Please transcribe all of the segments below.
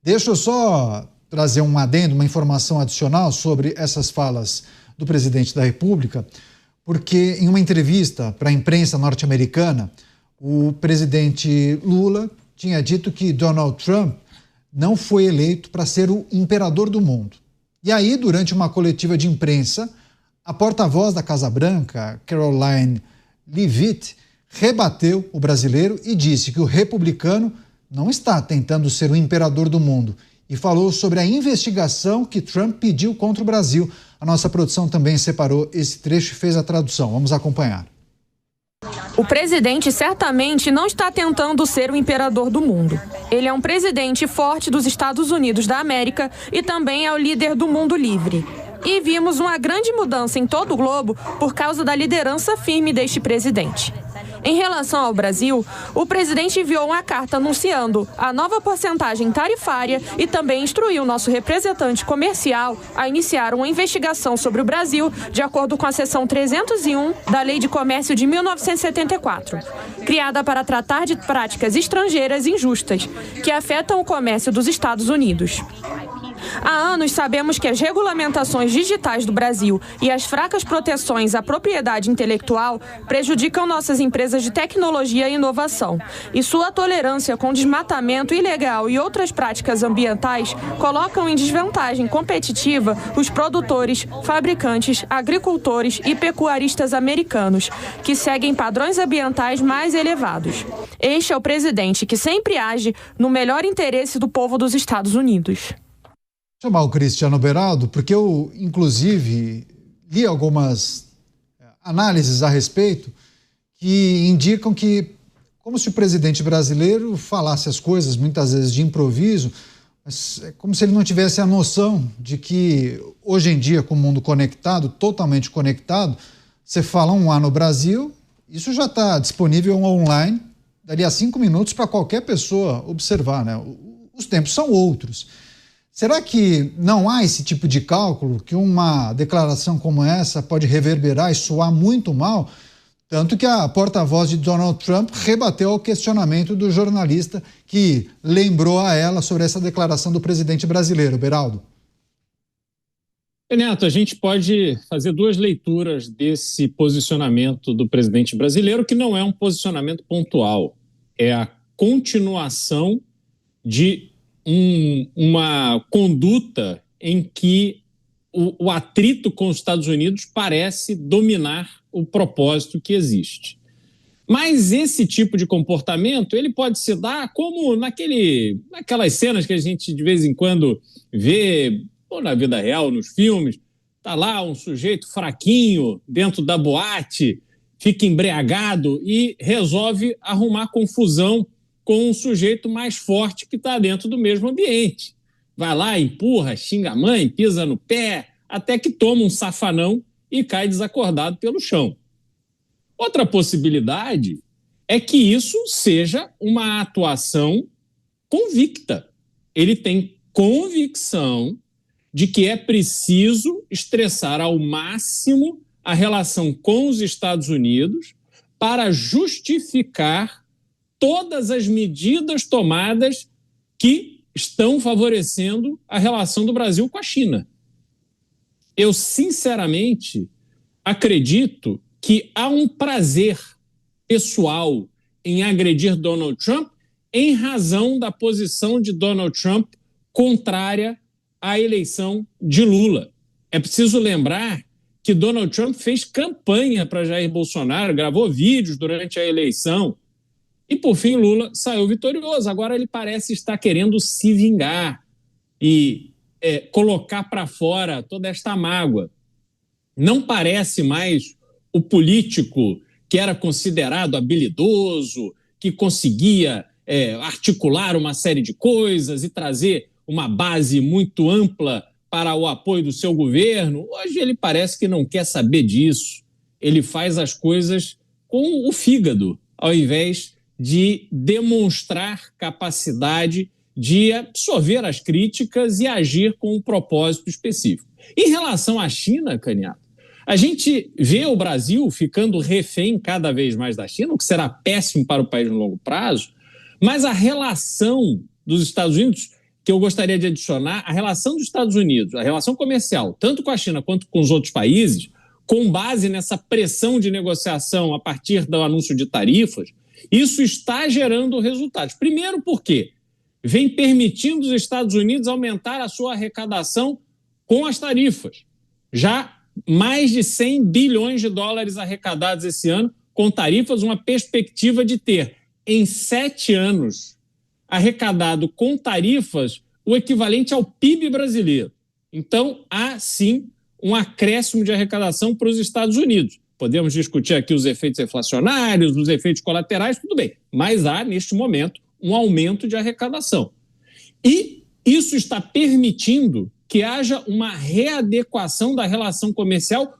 Deixa eu só trazer um adendo, uma informação adicional sobre essas falas do presidente da República, porque em uma entrevista para a imprensa norte-americana, o presidente Lula tinha dito que Donald Trump não foi eleito para ser o imperador do mundo. E aí, durante uma coletiva de imprensa, a porta-voz da Casa Branca, Caroline Leavitt, rebateu o brasileiro e disse que o republicano não está tentando ser o imperador do mundo e falou sobre a investigação que Trump pediu contra o Brasil. A nossa produção também separou esse trecho e fez a tradução. Vamos acompanhar. O presidente certamente não está tentando ser o imperador do mundo. Ele é um presidente forte dos Estados Unidos da América e também é o líder do mundo livre. E vimos uma grande mudança em todo o globo por causa da liderança firme deste presidente. Em relação ao Brasil, o presidente enviou uma carta anunciando a nova porcentagem tarifária e também instruiu nosso representante comercial a iniciar uma investigação sobre o Brasil, de acordo com a seção 301 da Lei de Comércio de 1974, criada para tratar de práticas estrangeiras injustas que afetam o comércio dos Estados Unidos. Há anos sabemos que as regulamentações digitais do Brasil e as fracas proteções à propriedade intelectual prejudicam nossas empresas de tecnologia e inovação. E sua tolerância com desmatamento ilegal e outras práticas ambientais colocam em desvantagem competitiva os produtores, fabricantes, agricultores e pecuaristas americanos, que seguem padrões ambientais mais elevados. Este é o presidente que sempre age no melhor interesse do povo dos Estados Unidos. Chamar o Cristiano Beraldo, porque eu, inclusive, li algumas análises a respeito que indicam que, como se o presidente brasileiro falasse as coisas, muitas vezes de improviso, mas é como se ele não tivesse a noção de que, hoje em dia, com o mundo conectado, totalmente conectado, você fala um A no Brasil, isso já está disponível online, dali a 5 minutos para qualquer pessoa observar, né? Os tempos são outros. Será que não há esse tipo de cálculo, que uma declaração como essa pode reverberar e soar muito mal? Tanto que a porta-voz de Donald Trump rebateu ao questionamento do jornalista que lembrou a ela sobre essa declaração do presidente brasileiro. Beraldo. Neto, a gente pode fazer duas leituras desse posicionamento do presidente brasileiro, que não é um posicionamento pontual, é a continuação de uma conduta em que o atrito com os Estados Unidos parece dominar o propósito que existe. Mas esse tipo de comportamento ele pode se dar como naquelas cenas que a gente de vez em quando vê ou na vida real, nos filmes. Está lá um sujeito fraquinho dentro da boate, fica embriagado e resolve arrumar confusão com um sujeito mais forte que está dentro do mesmo ambiente. Vai lá, empurra, xinga a mãe, pisa no pé, até que toma um safanão e cai desacordado pelo chão. Outra possibilidade é que isso seja uma atuação convicta. Ele tem convicção de que é preciso estressar ao máximo a relação com os Estados Unidos para justificar todas as medidas tomadas que estão favorecendo a relação do Brasil com a China. Eu, sinceramente, acredito que há um prazer pessoal em agredir Donald Trump em razão da posição de Donald Trump contrária à eleição de Lula. É preciso lembrar que Donald Trump fez campanha para Jair Bolsonaro, gravou vídeos durante a eleição e, por fim, Lula saiu vitorioso. Agora ele parece estar querendo se vingar e colocar para fora toda esta mágoa. Não parece mais o político que era considerado habilidoso, que conseguia articular uma série de coisas e trazer uma base muito ampla para o apoio do seu governo. Hoje ele parece que não quer saber disso. Ele faz as coisas com o fígado, ao invés de demonstrar capacidade de absorver as críticas e agir com um propósito específico. Em relação à China, Caniato, a gente vê o Brasil ficando refém cada vez mais da China, o que será péssimo para o país no longo prazo, mas a relação dos Estados Unidos que eu gostaria de adicionar: a relação dos Estados Unidos, a relação comercial, tanto com a China quanto com os outros países, com base nessa pressão de negociação a partir do anúncio de tarifas, isso está gerando resultados. Primeiro porque vem permitindo os Estados Unidos aumentar a sua arrecadação com as tarifas. Já mais de 100 bilhões de dólares arrecadados esse ano com tarifas, uma perspectiva de ter, em 7 anos, arrecadado com tarifas o equivalente ao PIB brasileiro. Então, há sim um acréscimo de arrecadação para os Estados Unidos. Podemos discutir aqui os efeitos inflacionários, os efeitos colaterais, tudo bem, mas há, neste momento, um aumento de arrecadação. E isso está permitindo que haja uma readequação da relação comercial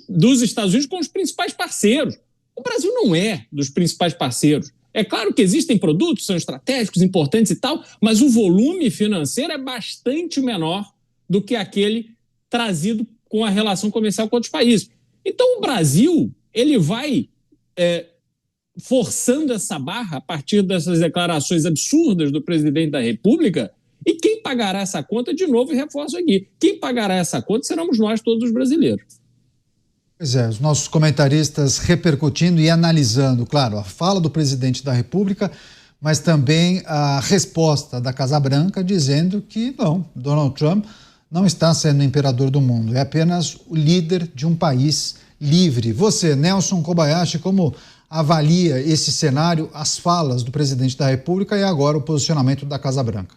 dos Estados Unidos com os principais parceiros. O Brasil não é dos principais parceiros. É claro que existem produtos, são estratégicos, importantes e tal, mas o volume financeiro é bastante menor do que aquele trazido com a relação comercial com outros países. Então o Brasil ele vai forçando essa barra a partir dessas declarações absurdas do presidente da República, e quem pagará essa conta, de novo, e reforço aqui, quem pagará essa conta seremos nós, todos os brasileiros. Pois é, os nossos comentaristas repercutindo e analisando, claro, a fala do presidente da República, mas também a resposta da Casa Branca dizendo que não, Donald Trump não está sendo o imperador do mundo, é apenas o líder de um país livre. Você, Nelson Kobayashi, como avalia esse cenário, as falas do presidente da República e agora o posicionamento da Casa Branca?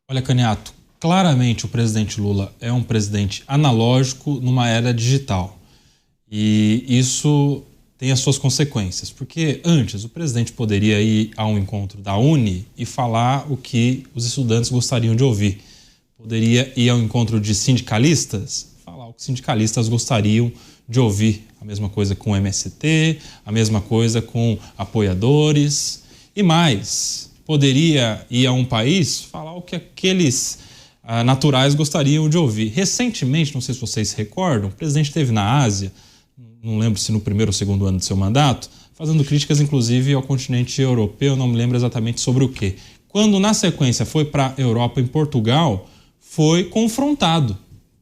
Olha, Caniato, claramente o presidente Lula é um presidente analógico numa era digital. E isso tem as suas consequências, porque antes o presidente poderia ir a um encontro da UNE e falar o que os estudantes gostariam de ouvir. Poderia ir ao encontro de sindicalistas, falar o que sindicalistas gostariam de ouvir. A mesma coisa com o MST, a mesma coisa com apoiadores e mais. Poderia ir a um país falar o que aqueles naturais gostariam de ouvir. Recentemente, não sei se vocês se recordam, o presidente esteve na Ásia, não lembro se no primeiro ou segundo ano do seu mandato, fazendo críticas inclusive ao continente europeu, não me lembro exatamente sobre o quê. Quando na sequência foi para a Europa, em Portugal, foi confrontado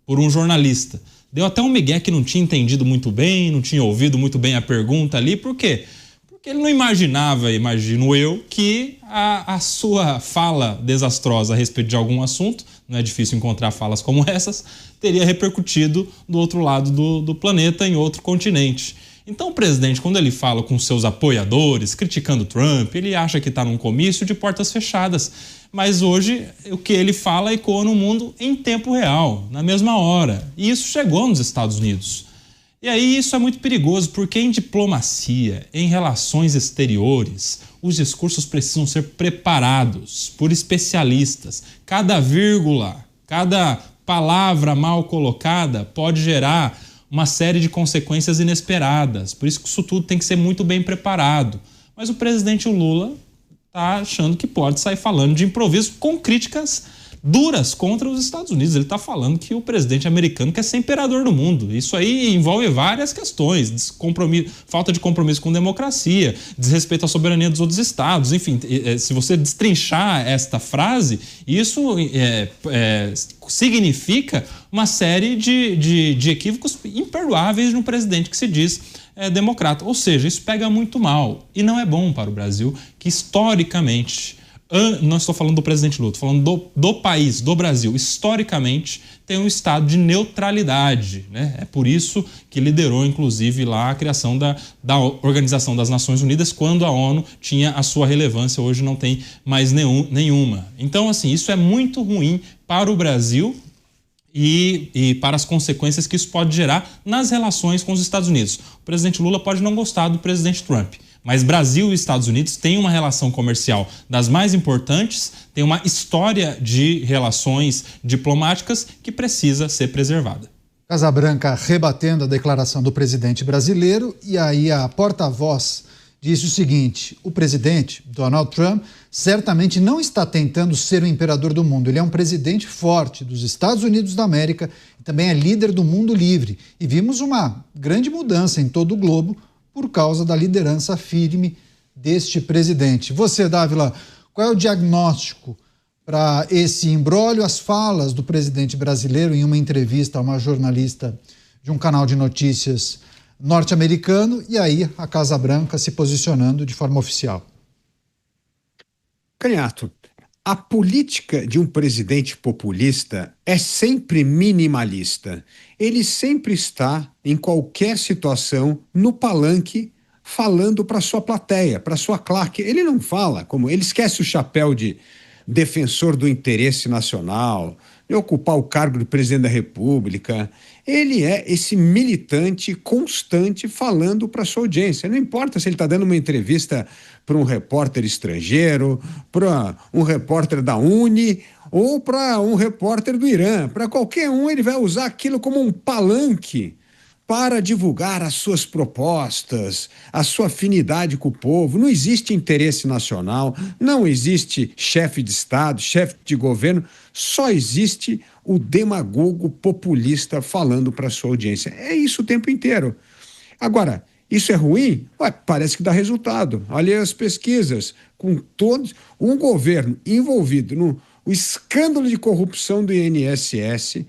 por um jornalista. Deu até um migué que não tinha entendido muito bem, não tinha ouvido muito bem a pergunta ali. Por quê? Porque ele não imaginava, imagino eu, que a sua fala desastrosa a respeito de algum assunto, não é difícil encontrar falas como essas, teria repercutido do outro lado do planeta, em outro continente. Então o presidente, quando ele fala com seus apoiadores, criticando Trump, ele acha que está num comício de portas fechadas. Mas hoje o que ele fala ecoa no mundo em tempo real, na mesma hora. E isso chegou nos Estados Unidos. E aí isso é muito perigoso, porque em diplomacia, em relações exteriores, os discursos precisam ser preparados por especialistas. Cada vírgula, cada palavra mal colocada pode gerar uma série de consequências inesperadas. Por isso que isso tudo tem que ser muito bem preparado. Mas o presidente Lula está achando que pode sair falando de improviso com críticas duras contra os Estados Unidos. Ele está falando que o presidente americano quer ser imperador do mundo. Isso aí envolve várias questões, falta de compromisso com democracia, desrespeito à soberania dos outros estados. Enfim, se você destrinchar esta frase, isso significa uma série de equívocos imperdoáveis de um presidente que se diz democrata. Ou seja, isso pega muito mal e não é bom para o Brasil, que historicamente, não estou falando do presidente Lula, estou falando do país, do Brasil, historicamente tem um estado de neutralidade, né? É por isso que liderou, inclusive, lá a criação da Organização das Nações Unidas, quando a ONU tinha a sua relevância, hoje não tem mais nenhuma. Então, assim, isso é muito ruim para o Brasil e para as consequências que isso pode gerar nas relações com os Estados Unidos. O presidente Lula pode não gostar do presidente Trump, mas Brasil e Estados Unidos têm uma relação comercial das mais importantes, tem uma história de relações diplomáticas que precisa ser preservada. Casa Branca rebatendo a declaração do presidente brasileiro, e aí a porta-voz disse o seguinte: o presidente, Donald Trump, certamente não está tentando ser o imperador do mundo. Ele é um presidente forte dos Estados Unidos da América e também é líder do mundo livre. E vimos uma grande mudança em todo o globo por causa da liderança firme deste presidente. Você, Dávila, qual é o diagnóstico para esse imbróglio as falas do presidente brasileiro em uma entrevista a uma jornalista de um canal de notícias norte-americano, e aí a Casa Branca se posicionando de forma oficial. Canhato, a política de um presidente populista é sempre minimalista. Ele sempre está, em qualquer situação, no palanque, falando para sua plateia, para sua claque. Ele não fala como... Ele esquece o chapéu de defensor do interesse nacional, de ocupar o cargo de presidente da República. Ele é esse militante constante falando para sua audiência. Não importa se ele está dando uma entrevista para um repórter estrangeiro, para um repórter da Uni ou para um repórter do Irã. Para qualquer um, ele vai usar aquilo como um palanque para divulgar as suas propostas, a sua afinidade com o povo. Não existe interesse nacional, não existe chefe de Estado, chefe de governo, só existe o demagogo populista falando para a sua audiência. É isso o tempo inteiro. Agora, isso é ruim? Ué, parece que dá resultado. Olha as pesquisas, com todos, um governo envolvido no escândalo de corrupção do INSS,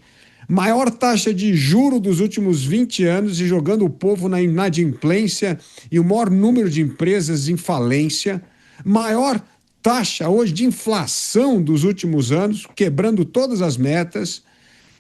maior taxa de juro dos últimos 20 anos e jogando o povo na inadimplência e o maior número de empresas em falência, maior taxa hoje de inflação dos últimos anos, quebrando todas as metas.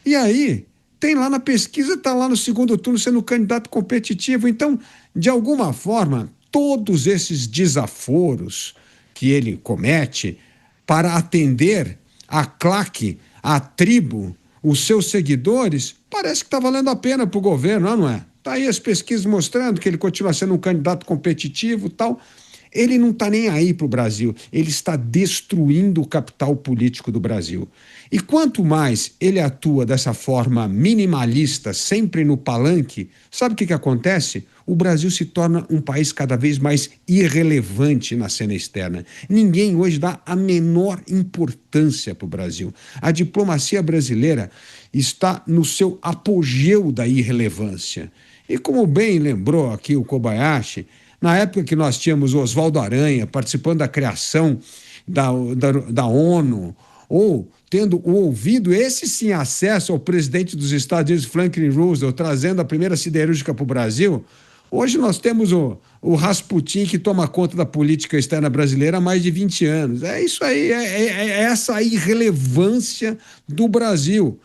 E aí, tem lá na pesquisa, está lá no segundo turno sendo candidato competitivo. Então, de alguma forma, todos esses desaforos que ele comete para atender a claque, a tribo, os seus seguidores, parece que está valendo a pena para o governo, não é? Está aí as pesquisas mostrando que ele continua sendo um candidato competitivo e tal. Ele não está nem aí para o Brasil, ele está destruindo o capital político do Brasil. E quanto mais ele atua dessa forma minimalista, sempre no palanque, sabe o que acontece? O Brasil se torna um país cada vez mais irrelevante na cena externa. Ninguém hoje dá a menor importância para o Brasil. A diplomacia brasileira está no seu apogeu da irrelevância. E como bem lembrou aqui o Kobayashi, na época que nós tínhamos o Oswaldo Aranha participando da criação da ONU, ou tendo o ouvido, esse sim, acesso ao presidente dos Estados Unidos, Franklin Roosevelt, trazendo a primeira siderúrgica para o Brasil, hoje nós temos o Rasputin, que toma conta da política externa brasileira há mais de 20 anos. É isso aí, é essa irrelevância do Brasil.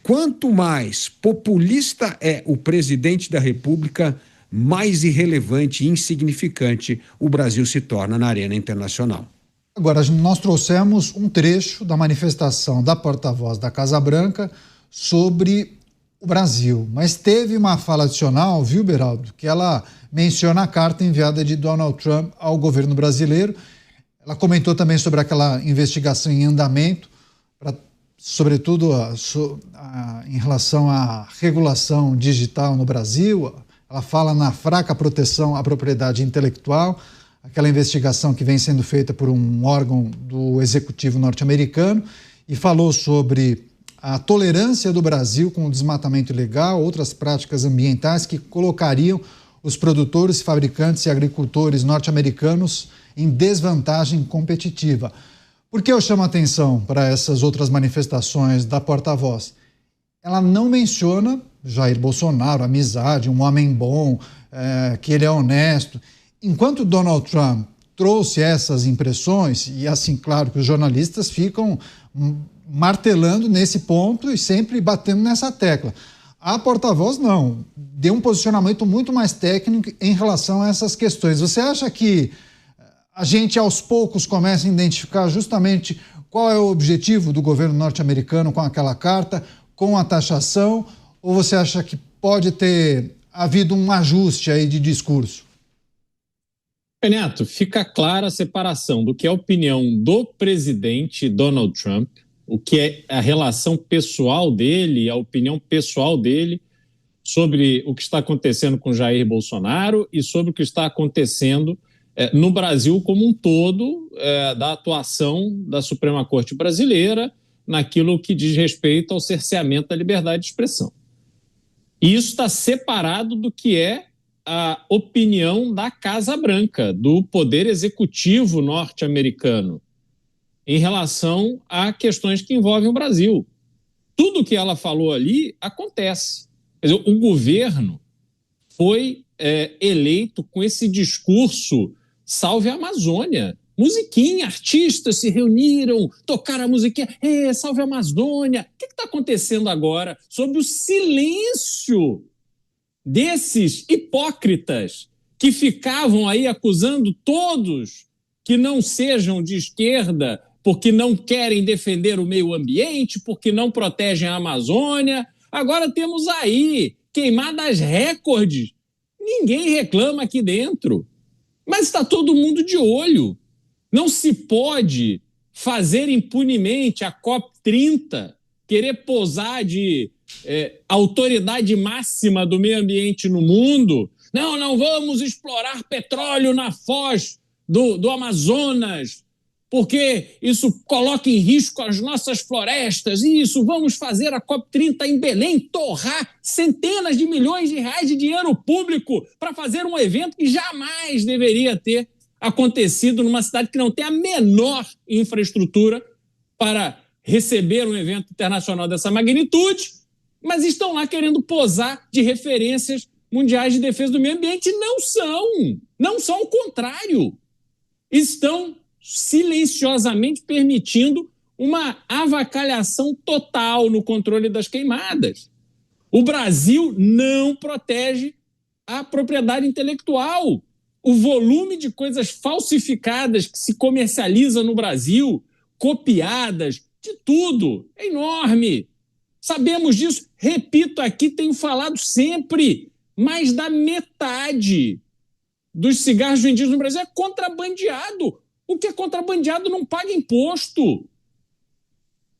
Quanto mais populista é o presidente da República, mais irrelevante e insignificante o Brasil se torna na arena internacional. Agora, nós trouxemos um trecho da manifestação da porta-voz da Casa Branca sobre o Brasil, mas teve uma fala adicional, viu, Beraldo, que ela menciona a carta enviada de Donald Trump ao governo brasileiro. Ela comentou também sobre aquela investigação em andamento, sobretudo em relação à regulação digital no Brasil. Ela fala na fraca proteção à propriedade intelectual, aquela investigação que vem sendo feita por um órgão do executivo norte-americano, e falou sobre a tolerância do Brasil com o desmatamento ilegal, outras práticas ambientais que colocariam os produtores, fabricantes e agricultores norte-americanos em desvantagem competitiva. Por que eu chamo a atenção para essas outras manifestações da porta-voz? Ela não menciona Jair Bolsonaro, amizade, um homem bom, que ele é honesto. Enquanto Donald Trump trouxe essas impressões, e assim, claro que os jornalistas ficam martelando nesse ponto e sempre batendo nessa tecla. A porta-voz não, deu um posicionamento muito mais técnico em relação a essas questões. Você acha que a gente aos poucos começa a identificar justamente qual é o objetivo do governo norte-americano com aquela carta, com a taxação, ou você acha que pode ter havido um ajuste aí de discurso? Neto, fica clara a separação do que é a opinião do presidente Donald Trump, o que é a relação pessoal dele, a opinião pessoal dele sobre o que está acontecendo com Jair Bolsonaro e sobre o que está acontecendo no Brasil como um todo, da atuação da Suprema Corte brasileira naquilo que diz respeito ao cerceamento da liberdade de expressão. E isso está separado do que é a opinião da Casa Branca, do poder executivo norte-americano. em relação a questões que envolvem o Brasil. Tudo que ela falou ali acontece. Quer dizer, o governo foi eleito com esse discurso salve a Amazônia. Musiquinha, artistas se reuniram, tocaram a musiquinha, salve a Amazônia. O que está acontecendo agora sobre o silêncio desses hipócritas que ficavam aí acusando todos que não sejam de esquerda porque não querem defender o meio ambiente, porque não protegem a Amazônia? Agora temos aí queimadas recordes. Ninguém reclama aqui dentro, mas está todo mundo de olho. Não se pode fazer impunemente a COP30, querer posar de autoridade máxima do meio ambiente no mundo. Não vamos explorar petróleo na foz do Amazonas, porque isso coloca em risco as nossas florestas. Isso, vamos fazer a COP30 em Belém, torrar centenas de milhões de reais de dinheiro público para fazer um evento que jamais deveria ter acontecido numa cidade que não tem a menor infraestrutura para receber um evento internacional dessa magnitude, mas estão lá querendo posar de referências mundiais de defesa do meio ambiente. Não são o contrário. Estão silenciosamente permitindo uma avacalhação total no controle das queimadas. O Brasil não protege a propriedade intelectual. O volume de coisas falsificadas que se comercializa no Brasil, copiadas, de tudo, é enorme. Sabemos disso. Repito aqui, tenho falado sempre, mais da metade dos cigarros vendidos no Brasil é contrabandeado. O que é contrabandeado não paga imposto.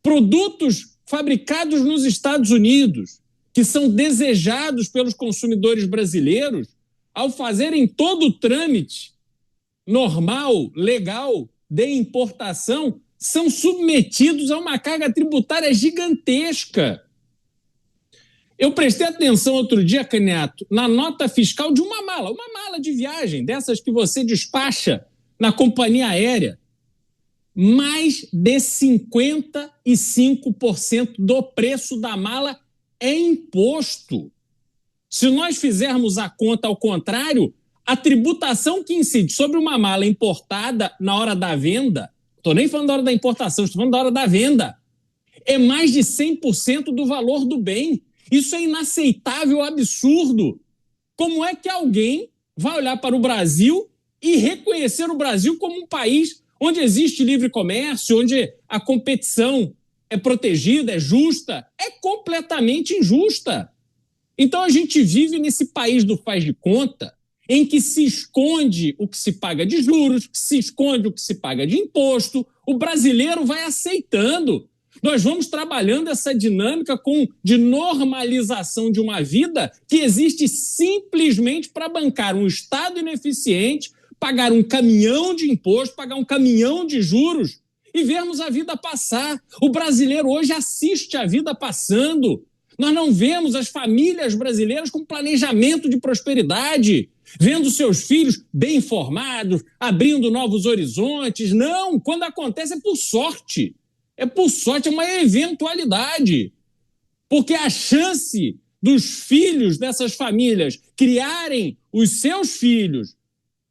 Produtos fabricados nos Estados Unidos, que são desejados pelos consumidores brasileiros, ao fazerem todo o trâmite normal, legal, de importação, são submetidos a uma carga tributária gigantesca. Eu prestei atenção outro dia, Caniato, na nota fiscal de uma mala de viagem, dessas que você despacha na companhia aérea. Mais de 55% do preço da mala é imposto. Se nós fizermos a conta ao contrário, a tributação que incide sobre uma mala importada na hora da venda, estou nem falando da hora da importação, estou falando da hora da venda, é mais de 100% do valor do bem. Isso é inaceitável, absurdo. Como é que alguém vai olhar para o Brasil e reconhecer o Brasil como um país onde existe livre comércio, onde a competição é protegida, é justa? É completamente injusta. Então a gente vive nesse país do faz de conta, em que se esconde o que se paga de juros, se esconde o que se paga de imposto. O brasileiro vai aceitando. Nós vamos trabalhando essa dinâmica de normalização de uma vida que existe simplesmente para bancar um Estado ineficiente, pagar um caminhão de imposto, pagar um caminhão de juros e vermos a vida passar. O brasileiro hoje assiste a vida passando. Nós não vemos as famílias brasileiras com planejamento de prosperidade, vendo seus filhos bem formados, abrindo novos horizontes. Não, quando acontece é por sorte. É por sorte, é uma eventualidade. Porque a chance dos filhos dessas famílias criarem os seus filhos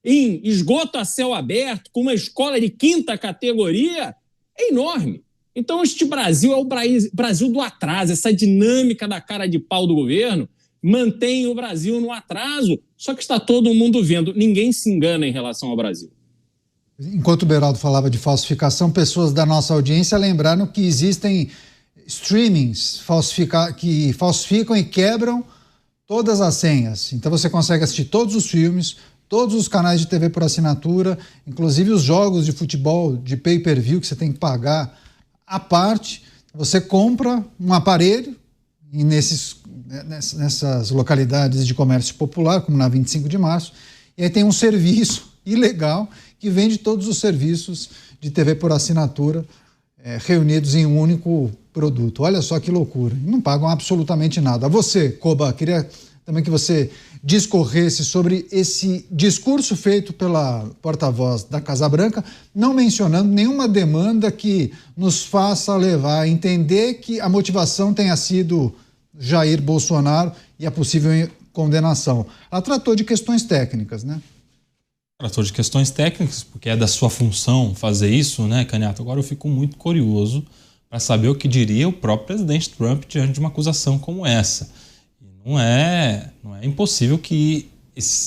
em esgoto a céu aberto, com uma escola de 5ª categoria, é enorme. Então, este Brasil é o Brasil do atraso. Essa dinâmica da cara de pau do governo mantém o Brasil no atraso. Só que está todo mundo vendo. Ninguém se engana em relação ao Brasil. Enquanto o Beraldo falava de falsificação, pessoas da nossa audiência lembraram que existem streamings que falsificam e quebram todas as senhas. Então você consegue assistir todos os filmes, todos os canais de TV por assinatura, inclusive os jogos de futebol de pay-per-view que você tem que pagar à parte. Você compra um aparelho e nessas localidades de comércio popular, como na 25 de março, e aí tem um serviço ilegal que vende todos os serviços de TV por assinatura reunidos em um único produto. Olha só que loucura. Não pagam absolutamente nada. Você, Koba, queria também que você discorresse sobre esse discurso feito pela porta-voz da Casa Branca, não mencionando nenhuma demanda que nos faça levar a entender que a motivação tenha sido Jair Bolsonaro e a possível condenação. Ela tratou de questões técnicas, né? Tratou de questões técnicas, porque é da sua função fazer isso, né, Canhato? Agora eu fico muito curioso para saber o que diria o próprio presidente Trump diante de uma acusação como essa. Não é impossível que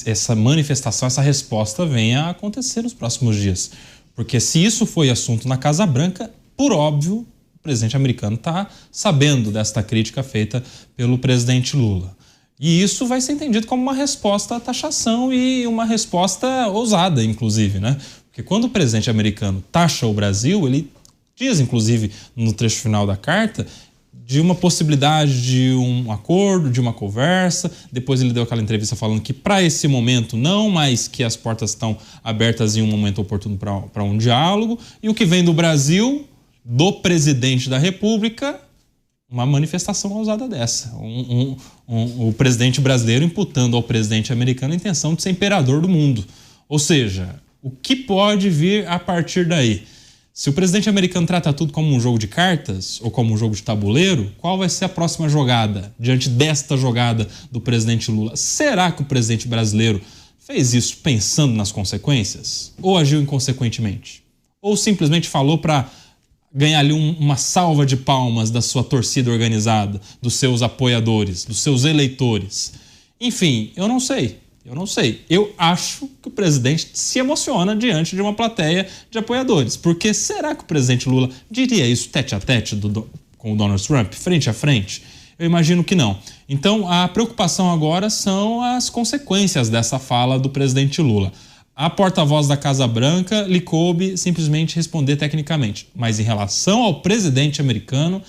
essa manifestação, essa resposta venha a acontecer nos próximos dias. Porque se isso foi assunto na Casa Branca, por óbvio, o presidente americano está sabendo desta crítica feita pelo presidente Lula. E isso vai ser entendido como uma resposta à taxação e uma resposta ousada, inclusive, né? Porque quando o presidente americano taxa o Brasil, ele diz, inclusive, no trecho final da carta, de uma possibilidade de um acordo, de uma conversa. Depois ele deu aquela entrevista falando que para esse momento não, mas que as portas estão abertas em um momento oportuno para um diálogo. E o que vem do Brasil, do presidente da República, uma manifestação ousada dessa. O presidente brasileiro imputando ao presidente americano a intenção de ser imperador do mundo. Ou seja, o que pode vir a partir daí? Se o presidente americano trata tudo como um jogo de cartas ou como um jogo de tabuleiro, qual vai ser a próxima jogada diante desta jogada do presidente Lula? Será que o presidente brasileiro fez isso pensando nas consequências? Ou agiu inconsequentemente? Ou simplesmente falou para ganhar ali uma salva de palmas da sua torcida organizada, dos seus apoiadores, dos seus eleitores? Enfim, eu não sei. Eu acho que o presidente se emociona diante de uma plateia de apoiadores. Porque será que o presidente Lula diria isso tete a tete com o Donald Trump, frente a frente? Eu imagino que não. Então, a preocupação agora são as consequências dessa fala do presidente Lula. A porta-voz da Casa Branca lhe coube simplesmente responder tecnicamente. Mas em relação ao presidente americano,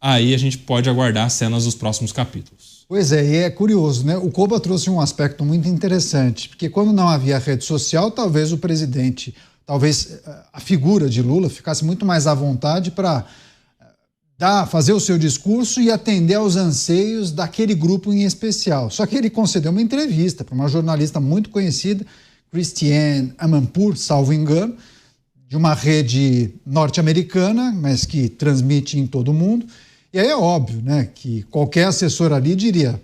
aí a gente pode aguardar cenas dos próximos capítulos. Pois é, e é curioso, né? O Koba trouxe um aspecto muito interessante, porque quando não havia rede social, talvez o presidente, talvez a figura de Lula ficasse muito mais à vontade para fazer o seu discurso e atender aos anseios daquele grupo em especial. Só que ele concedeu uma entrevista para uma jornalista muito conhecida, Christiane Amanpour, salvo engano, de uma rede norte-americana, mas que transmite em todo o mundo. E aí é óbvio, né, que qualquer assessor ali diria: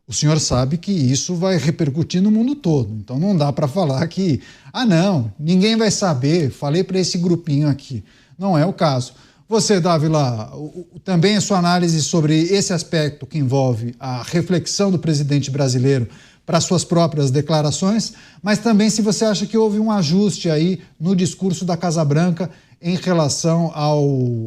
o senhor sabe que isso vai repercutir no mundo todo, então não dá para falar que, não, ninguém vai saber, falei para esse grupinho aqui. Não é o caso. Você, Dávila, também a sua análise sobre esse aspecto que envolve a reflexão do presidente brasileiro para suas próprias declarações, mas também se você acha que houve um ajuste aí no discurso da Casa Branca em relação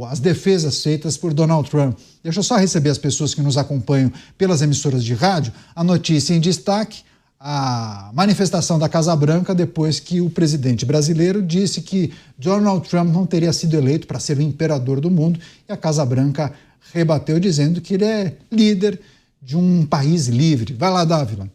às defesas feitas por Donald Trump. Deixa eu só receber as pessoas que nos acompanham pelas emissoras de rádio. A notícia em destaque: a manifestação da Casa Branca depois que o presidente brasileiro disse que Donald Trump não teria sido eleito para ser o imperador do mundo, e a Casa Branca rebateu dizendo que ele é líder de um país livre. Vai lá, Dávila.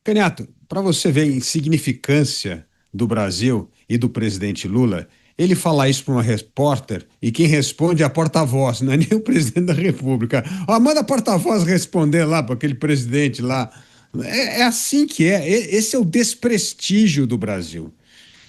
Canhato, para você ver a insignificância do Brasil e do presidente Lula, ele falar isso para uma repórter e quem responde é a porta-voz, não é nem o presidente da República. Manda a porta-voz responder lá para aquele presidente lá. É assim que é. Esse é o desprestígio do Brasil.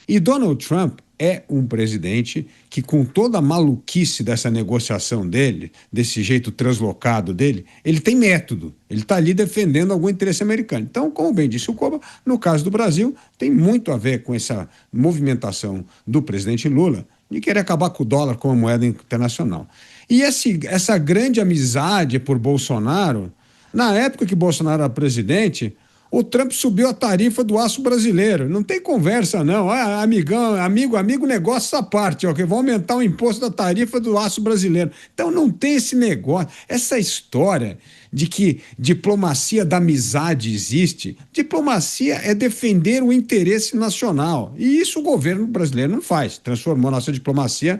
E Donald Trump é um presidente que, com toda a maluquice dessa negociação dele, desse jeito translocado dele, ele tem método. Ele está ali defendendo algum interesse americano. Então, como bem disse o Koba, no caso do Brasil, tem muito a ver com essa movimentação do presidente Lula de querer acabar com o dólar como moeda internacional. E essa grande amizade por Bolsonaro, na época que Bolsonaro era presidente, o Trump subiu a tarifa do aço brasileiro. Não tem conversa, não. Amigo, negócio essa parte, que vão aumentar o imposto da tarifa do aço brasileiro. Então não tem esse negócio. Essa história de que diplomacia da amizade existe, diplomacia é defender o interesse nacional. E isso o governo brasileiro não faz. Transformou a nossa diplomacia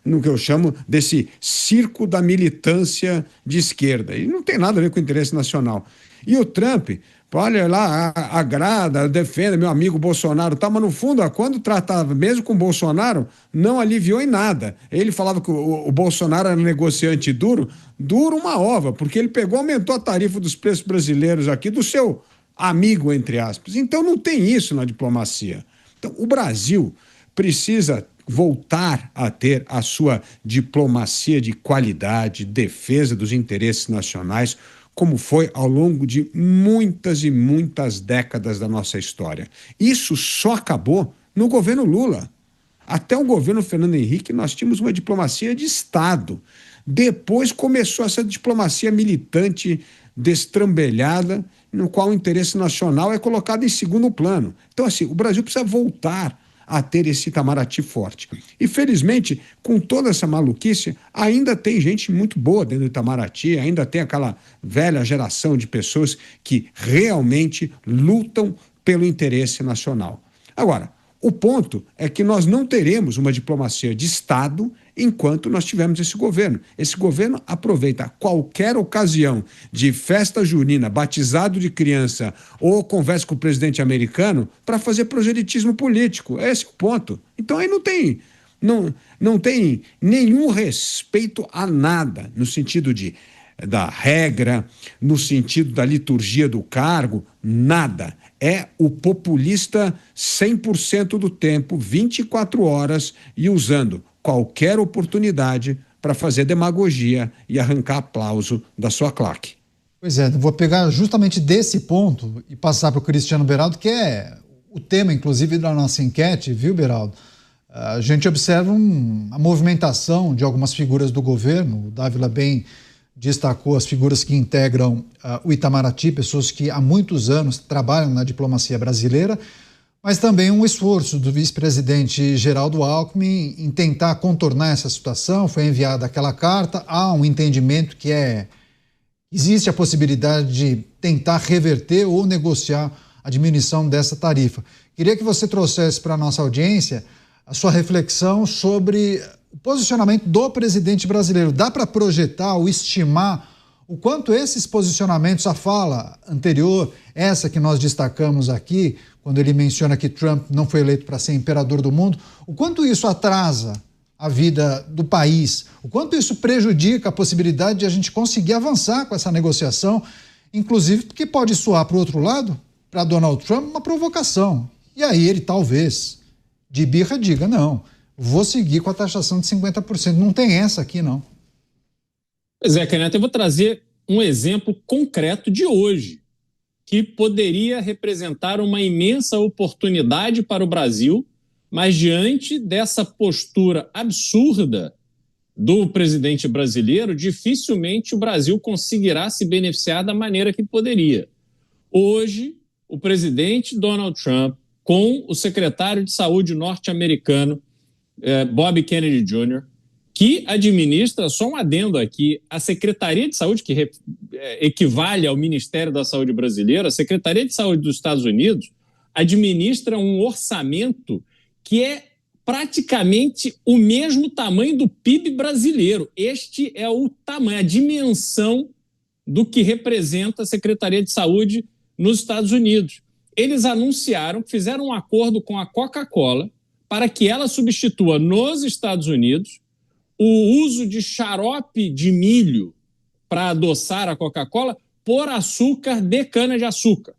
no que eu chamo desse circo da militância de esquerda. E não tem nada a ver com o interesse nacional. E o Trump, olha lá, agrada, defenda meu amigo Bolsonaro, tá, mas no fundo, quando tratava mesmo com o Bolsonaro, não aliviou em nada. Ele falava que o Bolsonaro era negociante duro uma ova, porque ele pegou, aumentou a tarifa dos preços brasileiros aqui, do seu amigo, entre aspas. Então não tem isso na diplomacia. Então o Brasil precisa voltar a ter a sua diplomacia de qualidade, defesa dos interesses nacionais, como foi ao longo de muitas e muitas décadas da nossa história. Isso só acabou no governo Lula. Até o governo Fernando Henrique nós tínhamos uma diplomacia de Estado. Depois começou essa diplomacia militante, destrambelhada, no qual o interesse nacional é colocado em segundo plano. Então, assim, o Brasil precisa voltar a ter esse Itamaraty forte. E, felizmente, com toda essa maluquice, ainda tem gente muito boa dentro do Itamaraty, ainda tem aquela velha geração de pessoas que realmente lutam pelo interesse nacional. Agora, o ponto é que nós não teremos uma diplomacia de Estado enquanto nós tivermos esse governo. Esse governo aproveita qualquer ocasião de festa junina, batizado de criança ou conversa com o presidente americano para fazer proselitismo político. Esse é o ponto. Então aí não tem nenhum respeito a nada, no sentido da regra, no sentido da liturgia do cargo, nada. É o populista 100% do tempo, 24 horas, e usando qualquer oportunidade para fazer demagogia e arrancar aplauso da sua claque. Pois é, vou pegar justamente desse ponto e passar para o Cristiano Beraldo, que é o tema, inclusive, da nossa enquete, viu, Beraldo? A gente observa a movimentação de algumas figuras do governo. O Dávila bem destacou as figuras que integram o Itamaraty, pessoas que há muitos anos trabalham na diplomacia brasileira, mas também um esforço do vice-presidente Geraldo Alckmin em tentar contornar essa situação. Foi enviada aquela carta, há um entendimento que existe a possibilidade de tentar reverter ou negociar a diminuição dessa tarifa. Queria que você trouxesse para a nossa audiência a sua reflexão sobre o posicionamento do presidente brasileiro. Dá para projetar ou estimar o quanto esses posicionamentos, a fala anterior, essa que nós destacamos aqui, quando ele menciona que Trump não foi eleito para ser imperador do mundo, o quanto isso atrasa a vida do país, o quanto isso prejudica a possibilidade de a gente conseguir avançar com essa negociação, inclusive porque pode soar para o outro lado, para Donald Trump, uma provocação. E aí ele talvez, de birra, diga, não, vou seguir com a taxação de 50%. Não tem essa aqui, não. Pois é, Caneta, eu vou trazer um exemplo concreto de hoje, que poderia representar uma imensa oportunidade para o Brasil, mas diante dessa postura absurda do presidente brasileiro, dificilmente o Brasil conseguirá se beneficiar da maneira que poderia. Hoje, o presidente Donald Trump, com o secretário de saúde norte-americano, Bob Kennedy Jr., que administra, só um adendo aqui, a Secretaria de Saúde, que equivale ao Ministério da Saúde brasileiro, a Secretaria de Saúde dos Estados Unidos administra um orçamento que é praticamente o mesmo tamanho do PIB brasileiro. Este é o tamanho, a dimensão do que representa a Secretaria de Saúde nos Estados Unidos. Eles anunciaram, fizeram um acordo com a Coca-Cola para que ela substitua nos Estados Unidos o uso de xarope de milho para adoçar a Coca-Cola por açúcar de cana-de-açúcar.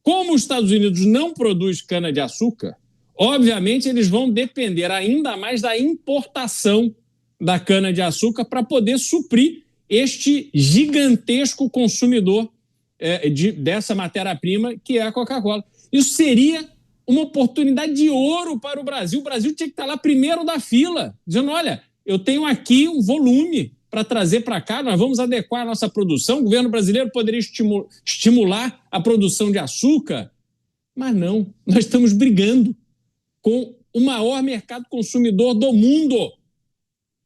Como os Estados Unidos não produz cana-de-açúcar, obviamente eles vão depender ainda mais da importação da cana-de-açúcar para poder suprir este gigantesco consumidor dessa matéria-prima que é a Coca-Cola. Isso seria uma oportunidade de ouro para o Brasil. O Brasil tinha que estar lá primeiro da fila, dizendo, olha, eu tenho aqui um volume para trazer para cá, nós vamos adequar a nossa produção, o governo brasileiro poderia estimular a produção de açúcar, mas não, nós estamos brigando com o maior mercado consumidor do mundo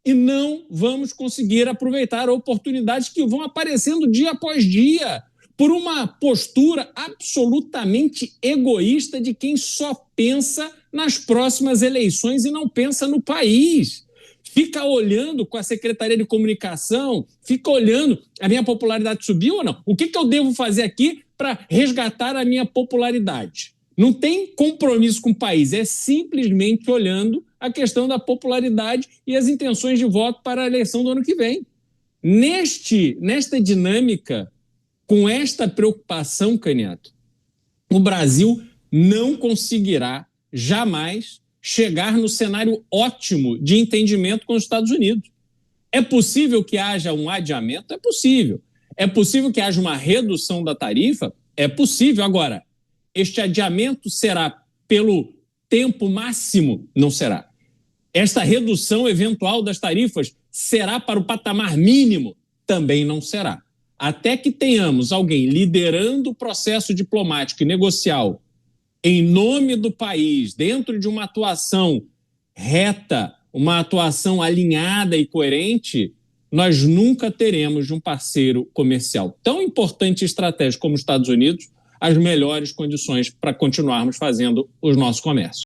e não vamos conseguir aproveitar oportunidades que vão aparecendo dia após dia, por uma postura absolutamente egoísta de quem só pensa nas próximas eleições e não pensa no país. fica olhando com a Secretaria de Comunicação, fica olhando, a minha popularidade subiu ou não? O que eu devo fazer aqui para resgatar a minha popularidade? Não tem compromisso com o país, é simplesmente olhando a questão da popularidade e as intenções de voto para a eleição do ano que vem. Nesta dinâmica, com esta preocupação, Canhoto, o Brasil não conseguirá jamais chegar no cenário ótimo de entendimento com os Estados Unidos. É possível que haja um adiamento? É possível. É possível que haja uma redução da tarifa? É possível. Agora, este adiamento será pelo tempo máximo? Não será. Esta redução eventual das tarifas será para o patamar mínimo? Também não será. Até que tenhamos alguém liderando o processo diplomático e negocial em nome do país, dentro de uma atuação reta, uma atuação alinhada e coerente, nós nunca teremos de um parceiro comercial tão importante e estratégico como os Estados Unidos as melhores condições para continuarmos fazendo o nosso comércio.